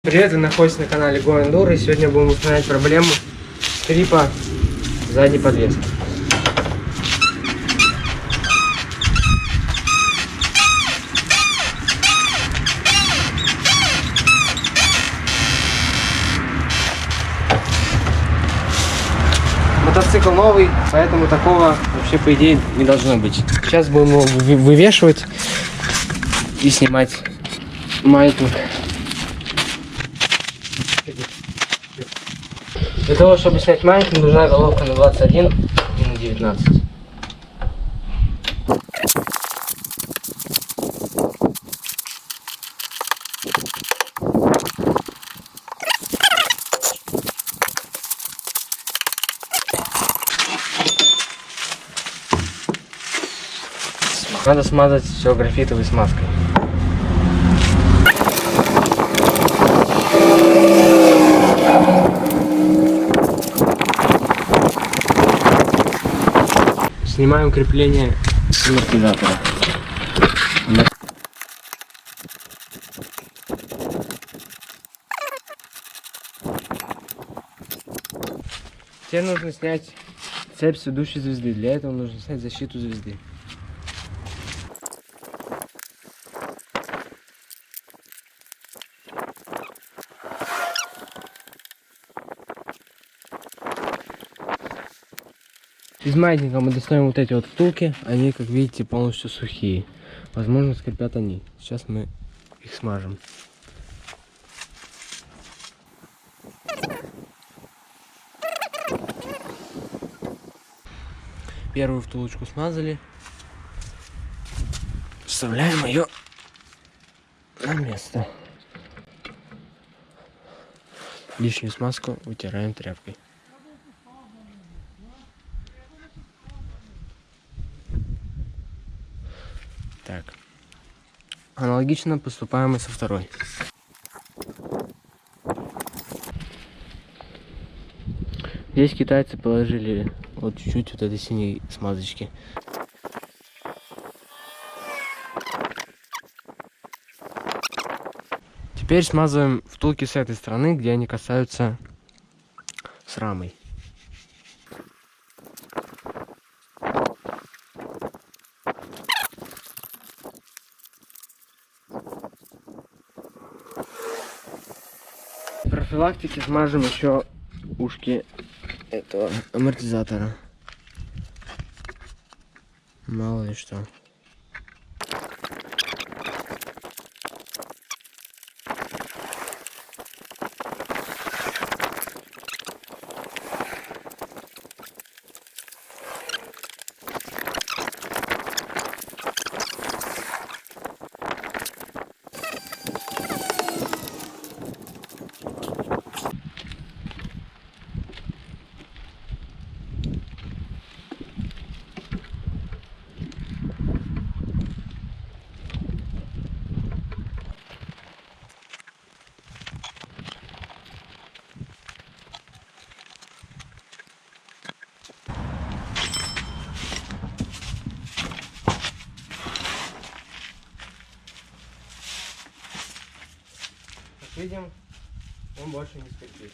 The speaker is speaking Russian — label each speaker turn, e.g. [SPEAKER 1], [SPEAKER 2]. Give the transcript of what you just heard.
[SPEAKER 1] Привет, вы находитесь на канале Go Enduro, и сегодня будем устранять проблему скрипа задней подвески. Мотоцикл новый, поэтому такого вообще по идее не должно быть. Сейчас будем его вывешивать и снимать маятник. Для того, чтобы снять маятник, нужна головка на 21 и на 19. Надо смазать все графитовой смазкой. Снимаем крепление амортизатора. Теперь нужно снять цепь с ведущей звезды. Для этого нужно снять защиту звезды. Из маятника мы достаем вот эти вот втулки, они, как видите, полностью сухие. Возможно, скрипят они. Сейчас мы их смажем. Первую втулочку смазали. Вставляем ее на место. Лишнюю смазку вытираем тряпкой. Так. Аналогично поступаем и со второй. Здесь китайцы положили вот чуть-чуть вот этой синей смазочки. Теперь смазываем втулки с этой стороны, где они касаются с рамой. В профилактике смажем еще ушки этого амортизатора. Мало ли что. Видим, он больше не скрипит.